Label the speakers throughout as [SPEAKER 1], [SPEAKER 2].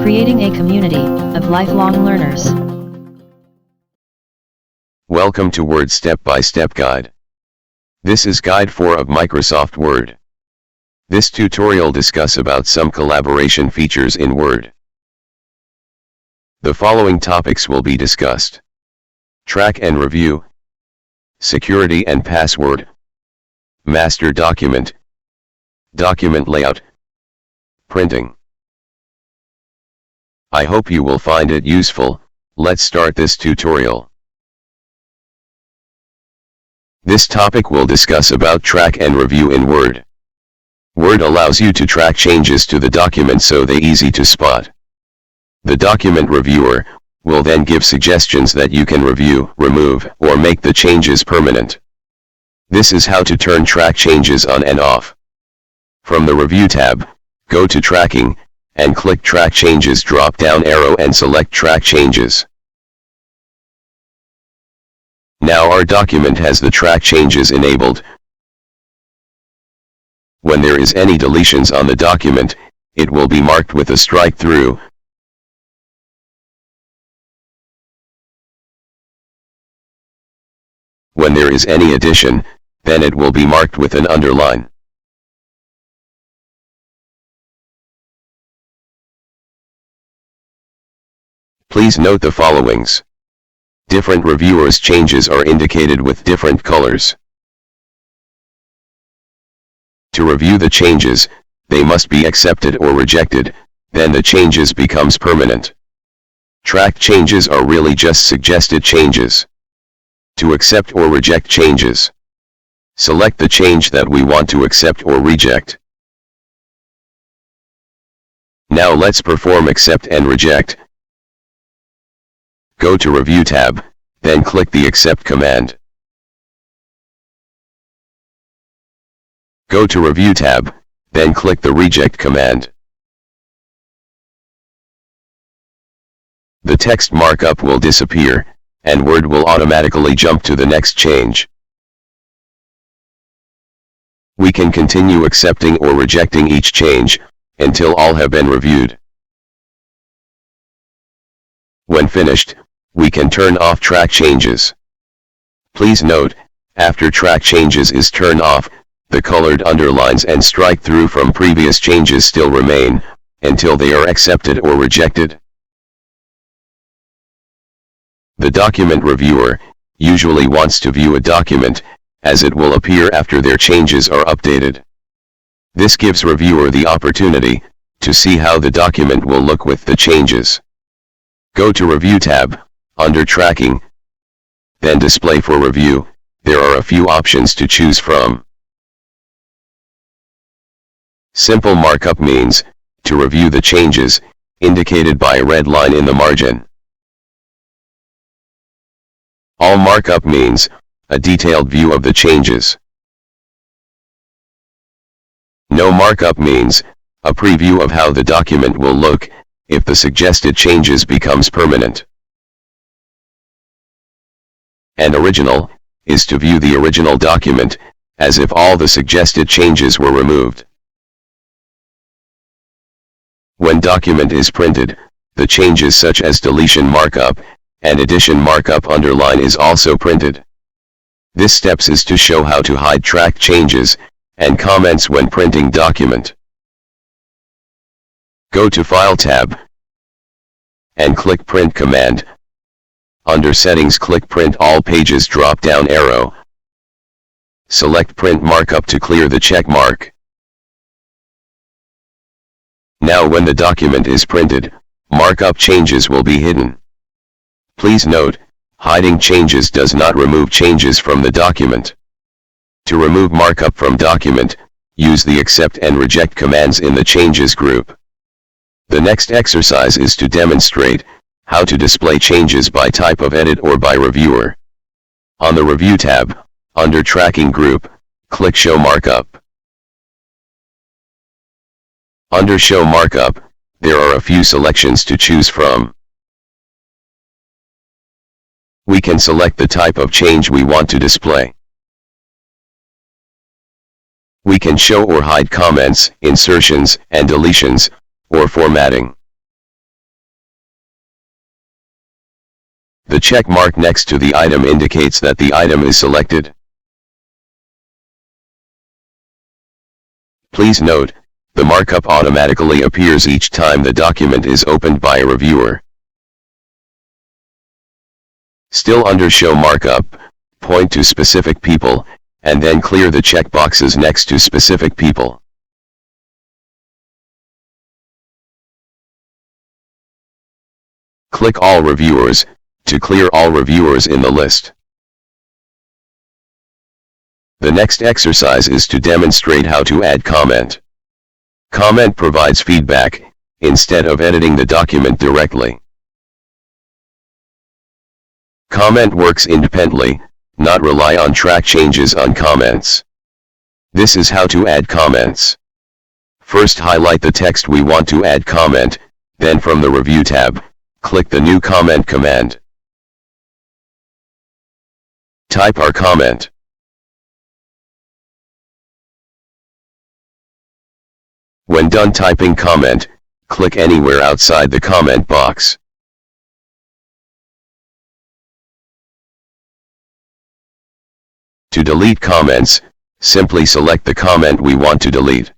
[SPEAKER 1] Creating a community of lifelong learners.
[SPEAKER 2] Welcome to Word Step-by-Step Guide. This is Guide 4 of Microsoft Word. This tutorial discuss about some collaboration features in Word. The following topics will be discussed: track and review, security and password, master document, document layout, printing. I hope you will find it useful. Let's start this tutorial. This topic will discuss about track and review in Word. Word allows you to track changes to the document so they easy to spot. The document reviewer will then give suggestions that you can review, remove, or make the changes permanent. This is how to turn track changes on and off. From the Review tab, go to Tracking, and click Track Changes drop-down arrow and select Track Changes. Now our document has the track changes enabled. When there is any deletions on the document, it will be marked with a strike through. When there is any addition, then it will be marked with an underline. Please note the followings. Different reviewers' changes are indicated with different colors. To review the changes, they must be accepted or rejected, then the changes becomes permanent. Track changes are really just suggested changes. To accept or reject changes, select the change that we want to accept or reject. Now let's perform accept and reject. Go to Review tab, then click the Accept command. Go to Review tab, then click the Reject command. The text markup will disappear, and Word will automatically jump to the next change. We can continue accepting or rejecting each change, until all have been reviewed. When finished, we can turn off track changes. Please note, after track changes is turned off, the colored underlines and strike through from previous changes still remain, until they are accepted or rejected. The document reviewer usually wants to view a document, as it will appear after their changes are updated. This gives reviewer the opportunity to see how the document will look with the changes. Go to Review tab, under Tracking, then Display for Review. There are a few options to choose from. Simple markup means to review the changes, indicated by a red line in the margin. All markup means a detailed view of the changes. No markup means a preview of how the document will look if the suggested changes becomes permanent. And Original is to view the original document, as if all the suggested changes were removed. When document is printed, the changes such as deletion markup and addition markup underline is also printed. This steps is to show how to hide track changes and comments when printing document. Go to File tab and click Print command. Under Settings, click Print All Pages drop-down arrow. Select Print Markup to clear the check mark. Now when the document is printed, markup changes will be hidden. Please note, hiding changes does not remove changes from the document. To remove markup from document, use the Accept and Reject commands in the Changes group. The next exercise is to demonstrate how to display changes by type of edit or by reviewer. On the Review tab, under Tracking group, click Show Markup. Under Show Markup, there are a few selections to choose from. We can select the type of change we want to display. We can show or hide comments, insertions, and deletions, or formatting. The check mark next to the item indicates that the item is selected. Please note, the markup automatically appears each time the document is opened by a reviewer. Still under Show Markup, point to specific people, and then clear the checkboxes next to specific people. Click All Reviewers, to clear all reviewers in the list. The next exercise is to demonstrate how to add comment. Comment provides feedback, instead of editing the document directly. Comment works independently, not rely on track changes on comments. This is how to add comments. First, highlight the text we want to add comment, then from the Review tab, click the New Comment command. Type our comment. When done typing comment, click anywhere outside the comment box. To delete comments, simply select the comment we want to delete.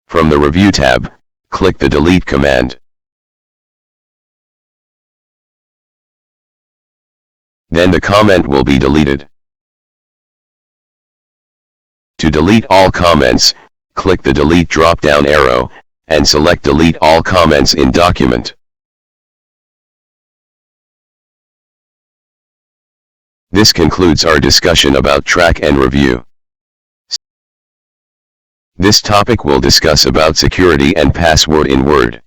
[SPEAKER 2] From the Review tab, click the Delete command. Then the comment will be deleted. To delete all comments, click the Delete drop-down arrow, and select Delete all comments in document. This concludes our discussion about track and review. This topic will discuss about security and password in Word.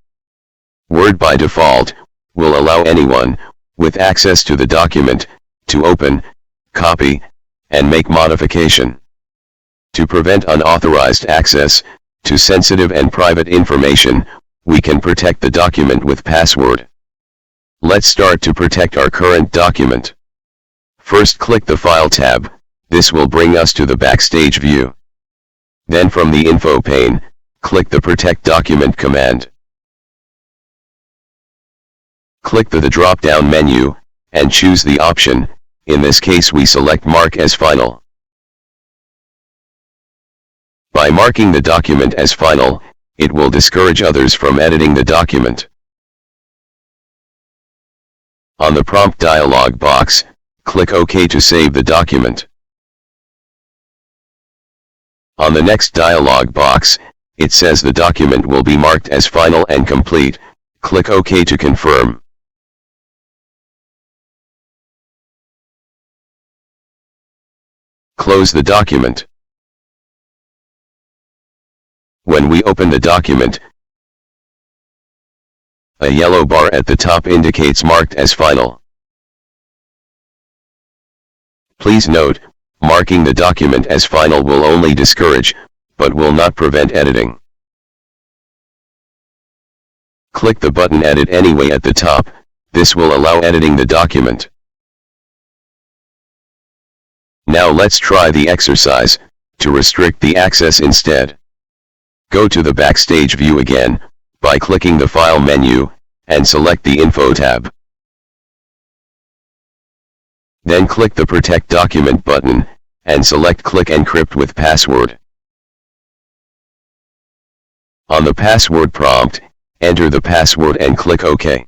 [SPEAKER 2] Word by default will allow anyone with access to the document to open, copy, and make modification. To prevent unauthorized access to sensitive and private information, we can protect the document with password. Let's start to protect our current document. First, click the File tab. This will bring us to the Backstage view. Then from the Info pane, click the Protect Document command. Click the drop-down menu, and choose the option. In this case we select Mark as Final. By marking the document as final, it will discourage others from editing the document. On the prompt dialog box, click OK to save the document. On the next dialog box, it says the document will be marked as final and complete. Click OK to confirm. Close the document. When we open the document, a yellow bar at the top indicates marked as final. Please note, marking the document as final will only discourage, but will not prevent editing. Click the button Edit Anyway at the top. This will allow editing the document. Now let's try the exercise, to restrict the access instead. Go to the Backstage view again, by clicking the File menu, and select the Info tab. Then click the Protect Document button, and select Click Encrypt with Password. On the password prompt, enter the password and click OK.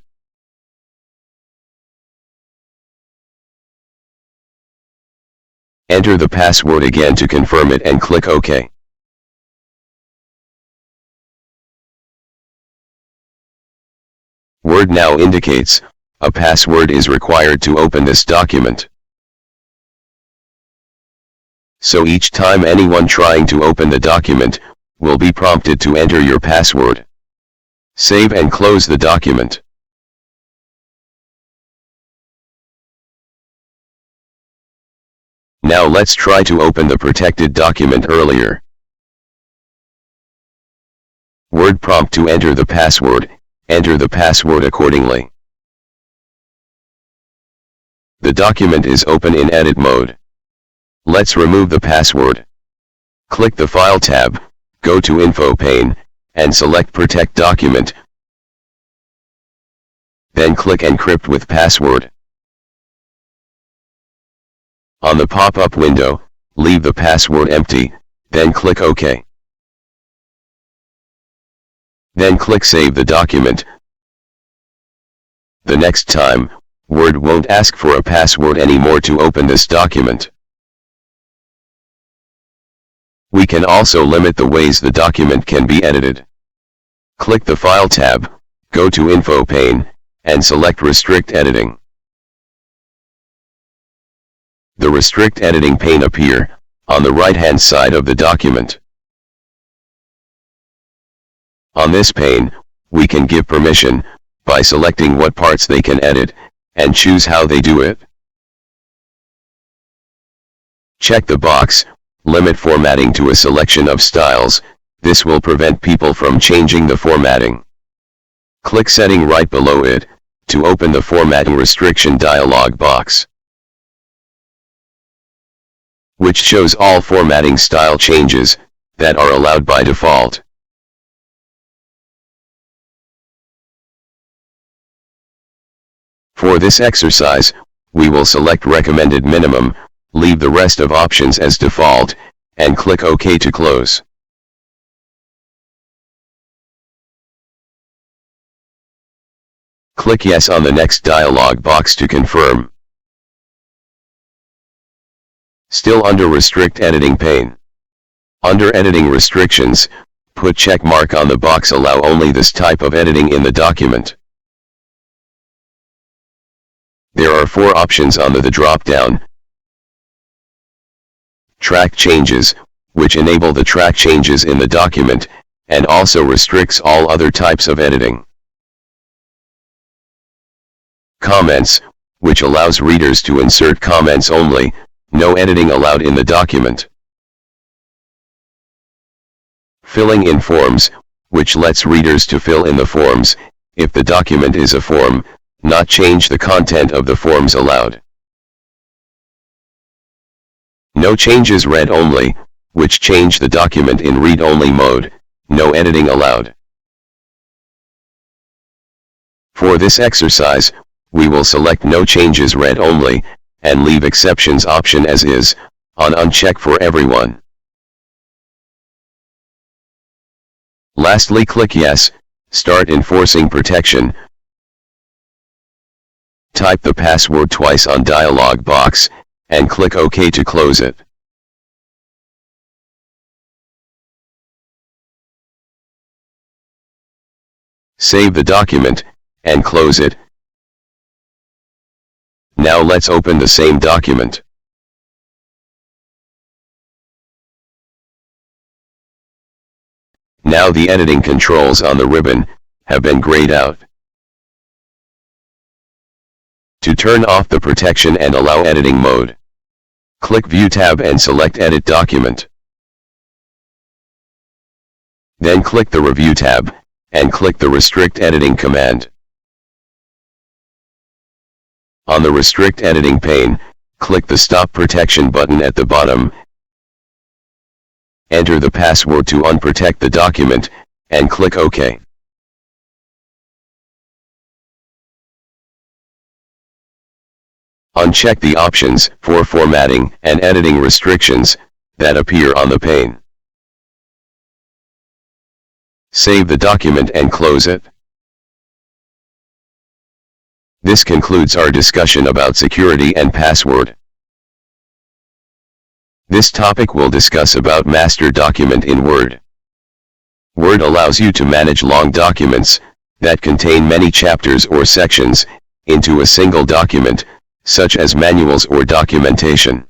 [SPEAKER 2] Enter the password again to confirm it and click OK. Word now indicates, a password is required to open this document. So each time anyone trying to open the document, will be prompted to enter your password. Save and close the document. Now let's try to open the protected document earlier. Word prompt to enter the password. Enter the password accordingly. The document is open in edit mode. Let's remove the password. Click the File tab, go to Info pane, and select Protect Document. Then click Encrypt with Password. On the pop-up window, leave the password empty, then click OK. Then click Save the document. The next time, Word won't ask for a password anymore to open this document. We can also limit the ways the document can be edited. Click the File tab, go to Info pane, and select Restrict Editing. The Restrict Editing pane appears on the right-hand side of the document. On this pane, we can give permission by selecting what parts they can edit, and choose how they do it. Check the box, Limit Formatting to a selection of styles. This will prevent people from changing the formatting. Click Setting right below it, to open the Formatting Restriction dialog box, which shows all formatting style changes that are allowed by default. For this exercise, we will select Recommended Minimum, leave the rest of options as default, and click OK to close. Click Yes on the next dialog box to confirm. Still under Restrict Editing pane. Under Editing Restrictions, put check mark on the box Allow only this type of editing in the document. There are 4 options under the drop-down. Track Changes, which enable the track changes in the document, and also restricts all other types of editing. Comments, which allows readers to insert comments only, no editing allowed in the document. Filling in Forms, which lets readers to fill in the forms, if the document is a form, not change the content of the forms allowed. No Changes Read Only, which change the document in read-only mode, no editing allowed. For this exercise, we will select No Changes Read Only, and leave Exceptions option as is, on uncheck for everyone. Lastly, click Yes, start enforcing protection. Type the password twice on dialog box, and click OK to close it. Save the document, and close it. Now let's open the same document. Now the editing controls on the ribbon have been grayed out. To turn off the protection and allow editing mode, click View tab and select Edit Document. Then click the Review tab, and click the Restrict Editing command. On the Restrict Editing pane, click the Stop Protection button at the bottom. Enter the password to unprotect the document, and click OK. Uncheck the options for formatting and editing restrictions that appear on the pane. Save the document and close it. This concludes our discussion about security and password. This topic will discuss about master document in Word. Word allows you to manage long documents that contain many chapters or sections into a single document, such as manuals or documentation.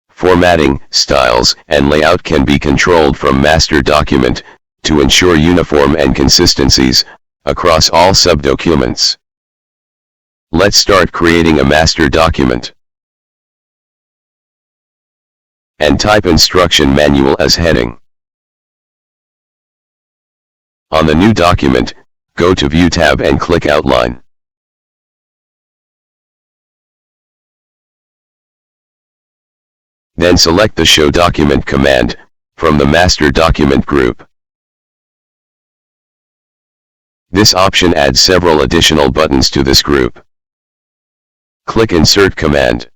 [SPEAKER 2] Formatting, styles, and layout can be controlled from master document to ensure uniform and consistencies across all subdocuments. Let's start creating a master document. And type Instruction Manual as heading. On the new document, go to View tab and click Outline. Then select the Show Document command from the master document group. This option adds several additional buttons to this group. Click Insert command.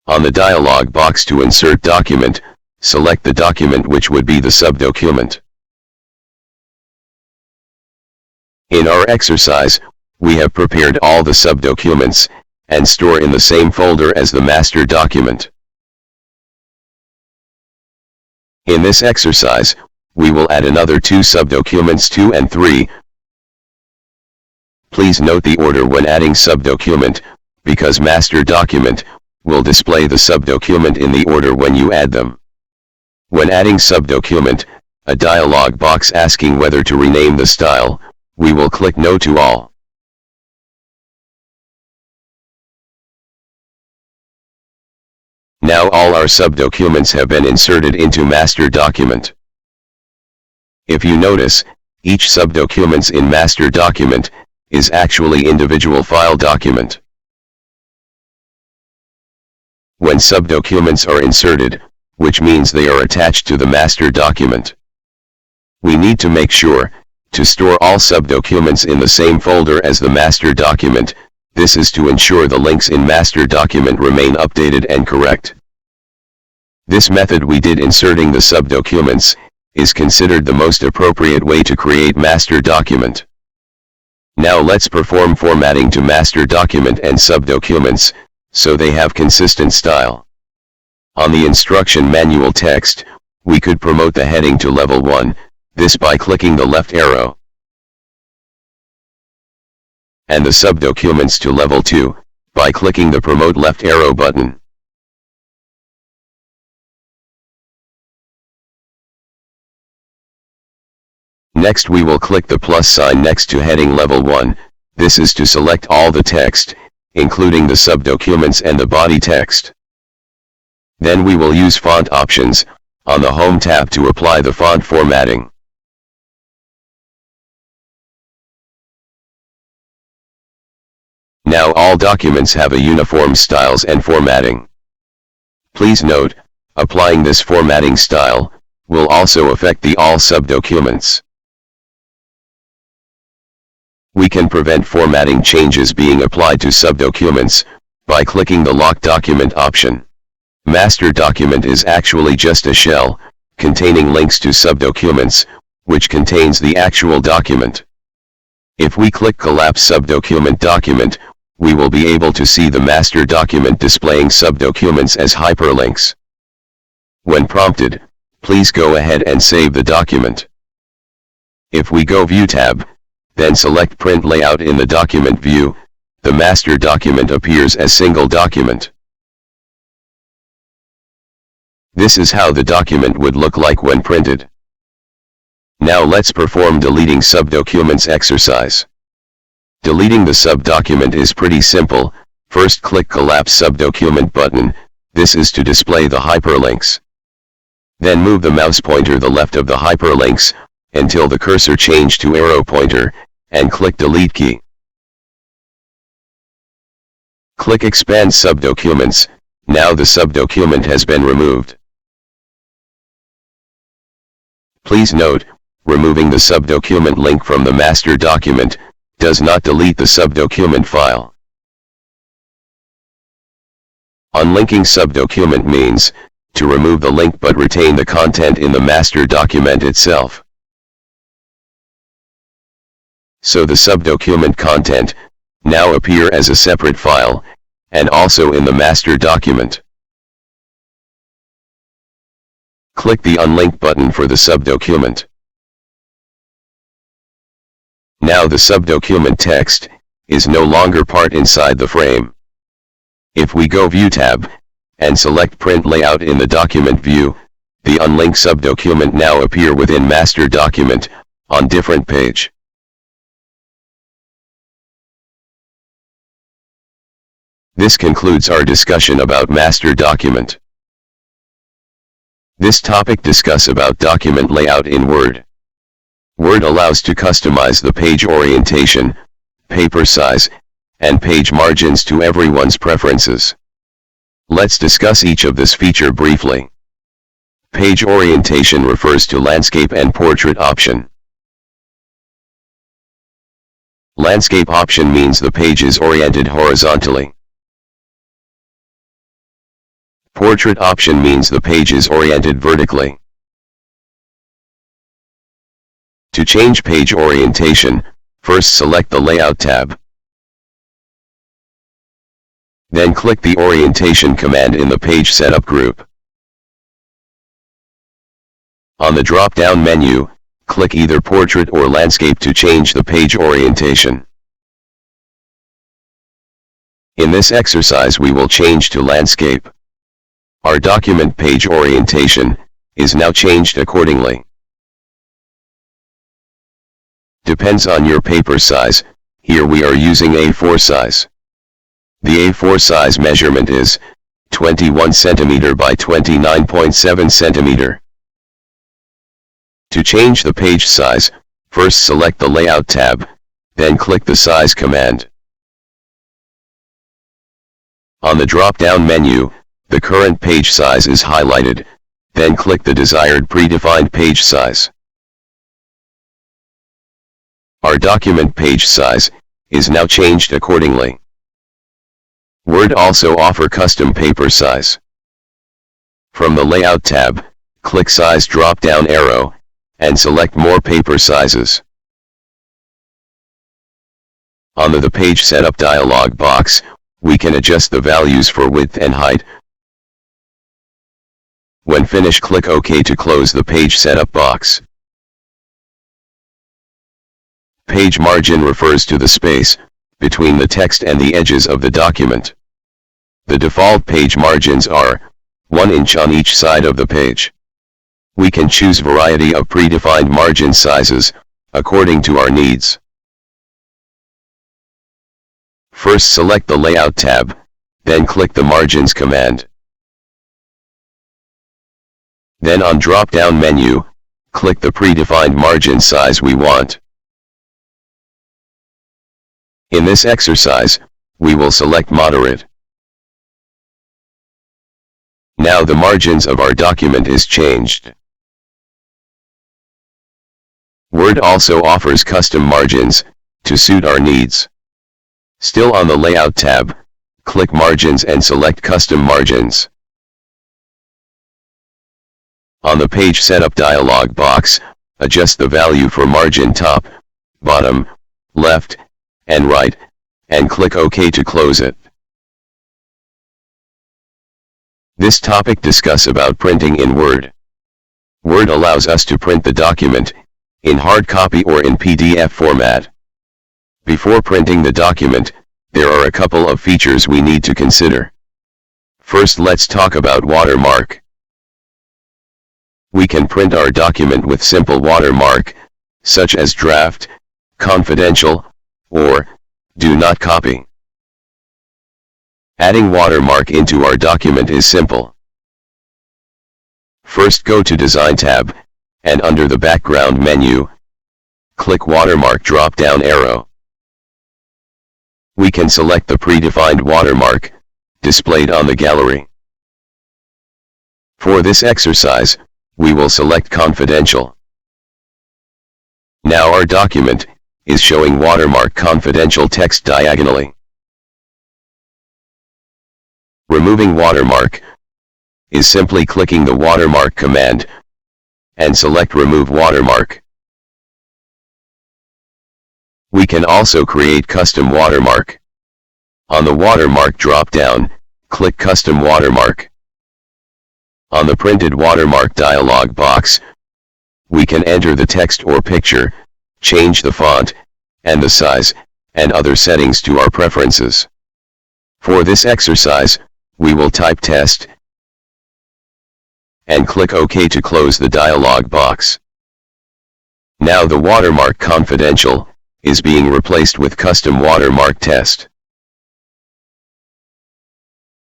[SPEAKER 2] On the dialog box to insert document, select the document which would be the subdocument. In our exercise, we have prepared all the subdocuments, and store in the same folder as the master document. In this exercise, we will add another two subdocuments 2 and 3. Please note the order when adding subdocument, because master document will display the subdocument in the order when you add them. When adding subdocument, a dialog box asking whether to rename the style, we will click No to all. Now all our subdocuments have been inserted into master document. If you notice, each subdocuments in master document is actually individual file document. When subdocuments are inserted, which means they are attached to the master document, we need to make sure to store all subdocuments in the same folder as the master document. This is to ensure the links in master document remain updated and correct. This method we did inserting the subdocuments is considered the most appropriate way to create master document. Now let's perform formatting to master document and subdocuments, so they have consistent style. On the instruction manual text, we could promote the heading to level 1, this by clicking the left arrow. And the subdocuments to level 2, by clicking the promote left arrow button. Next we will click the plus sign next to heading level 1, this is to select all the text, including the subdocuments and the body text. Then we will use font options, on the Home tab to apply the font formatting. Now all documents have a uniform styles and formatting. Please note, applying this formatting style will also affect the all subdocuments. We can prevent formatting changes being applied to subdocuments by clicking the Lock Document option. Master document is actually just a shell containing links to subdocuments, which contains the actual document. If we click Collapse Subdocument Document, we will be able to see the master document displaying subdocuments as hyperlinks. When prompted, please go ahead and save the document. If we go View tab, then select Print Layout in the document view, the master document appears as single document. This is how the document would look like when printed. Now let's perform deleting subdocuments exercise. Deleting the subdocument is pretty simple. First click Collapse Subdocument button, this is to display the hyperlinks. Then move the mouse pointer to the left of the hyperlinks, until the cursor change to arrow pointer, and click Delete key. Click Expand Subdocuments, now the subdocument has been removed. Please note, removing the subdocument link from the master document does not delete the subdocument file. Unlinking subdocument means to remove the link but retain the content in the master document itself. So the subdocument content now appear as a separate file, and also in the master document. Click the Unlink button for the subdocument. Now the subdocument text is no longer part inside the frame. If we go View tab, and select Print Layout in the document view, the unlinked subdocument now appear within master document, on different page. This concludes our discussion about master document. This topic discuss about document layout in Word. Word allows to customize the page orientation, paper size, and page margins to everyone's preferences. Let's discuss each of this feature briefly. Page orientation refers to landscape and portrait option. Landscape option means the page is oriented horizontally. Portrait option means the page is oriented vertically. To change page orientation, first select the Layout tab. Then click the Orientation command in the Page Setup group. On the drop-down menu, click either Portrait or Landscape to change the page orientation. In this exercise we will change to Landscape. Our document page orientation is now changed accordingly. Depends on your paper size. Here we are using A4 size. The A4 size measurement is 21 cm by 29.7 cm. To change the page size, first select the Layout tab, then click the Size command. On the drop-down menu, the current page size is highlighted, then click the desired predefined page size. Our document page size is now changed accordingly. Word also offers custom paper size. From the Layout tab, click Size drop-down arrow, and select More paper sizes. On the Page Setup dialog box, we can adjust the values for width and height. When finished, click OK to close the Page Setup box. Page margin refers to the space between the text and the edges of the document. The default page margins are 1 inch on each side of the page. We can choose variety of predefined margin sizes according to our needs. First select the Layout tab, then click the Margins command. Then on drop-down menu, click the predefined margin size we want. In this exercise, we will select Moderate. Now the margins of our document is changed. Word also offers custom margins to suit our needs. Still on the Layout tab, click Margins and select Custom Margins. On the Page Setup dialog box, adjust the value for margin top, bottom, left, and right, and click OK to close it. This topic discuss about printing in Word. Word allows us to print the document in hard copy or in PDF format. Before printing the document, there are a couple of features we need to consider. First, let's talk about watermark. We can print our document with simple watermark, such as draft, confidential, or do not copy. Adding watermark into our document is simple. First, go to Design tab, and under the background menu, click Watermark drop-down arrow. We can select the predefined watermark displayed on the gallery. For this exercise, we will select Confidential. Now our document is showing watermark confidential text diagonally. Removing watermark is simply clicking the watermark command and select Remove Watermark. We can also create custom watermark. On the watermark drop-down, click Custom Watermark. On the Printed Watermark dialog box, we can enter the text or picture, change the font, and the size, and other settings to our preferences. For this exercise, we will type test, and click OK to close the dialog box. Now the watermark confidential is being replaced with custom watermark test.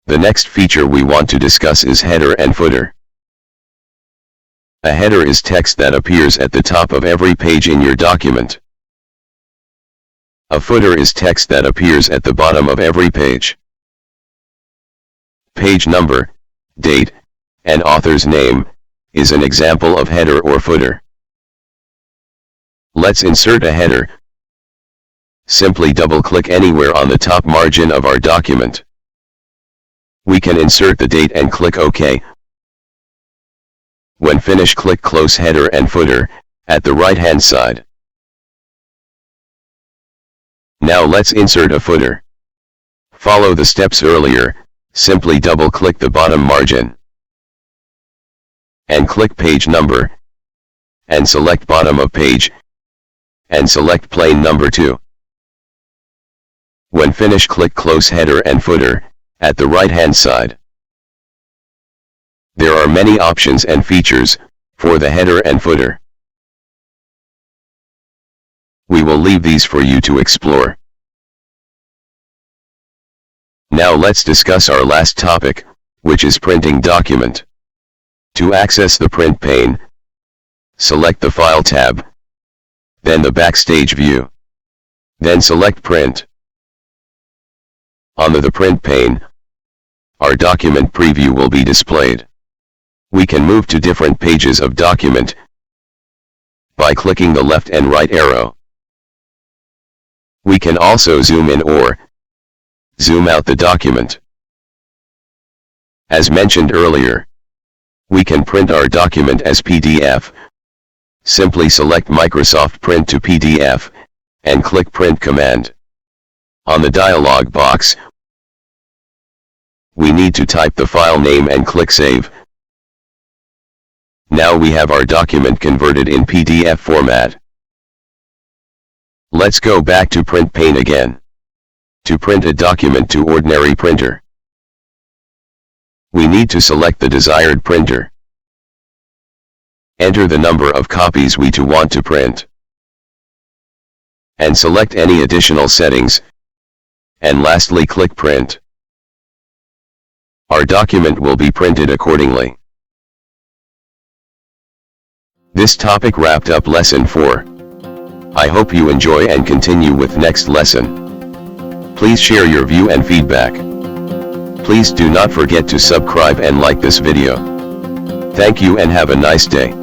[SPEAKER 2] The next feature we want to discuss is header and footer. A header is text that appears at the top of every page in your document. A footer is text that appears at the bottom of every page. Page number, date, and author's name is an example of header or footer. Let's insert a header. Simply double-click anywhere on the top margin of our document. We can insert the date and click OK. When finished, click Close Header and Footer at the right-hand side. Now let's insert a footer. Follow the steps earlier. Simply double-click the bottom margin and click Page Number, and select Bottom of Page, and select Plain Number 2. When finished, click Close Header and Footer at the right-hand side. There are many options and features for the header and footer. We will leave these for you to explore. Now let's discuss our last topic, which is printing document. To access the print pane, select the File tab, then the Backstage view, then select Print. On the print pane, our document preview will be displayed. We can move to different pages of document by clicking the left and right arrow. We can also zoom in or zoom out the document. As mentioned earlier, we can print our document as PDF. Simply select Microsoft Print to PDF, and click Print command. On the dialog box, we need to type the file name and click Save. Now we have our document converted in PDF format. Let's go back to Print pane again. To print a document to ordinary printer, we need to select the desired printer. Enter the number of copies we want to print, and select any additional settings, and lastly click Print. Our document will be printed accordingly. This topic wrapped up lesson 4. I hope you enjoy and continue with next lesson. Please share your view and feedback. Please do not forget to subscribe and like this video. Thank you and have a nice day.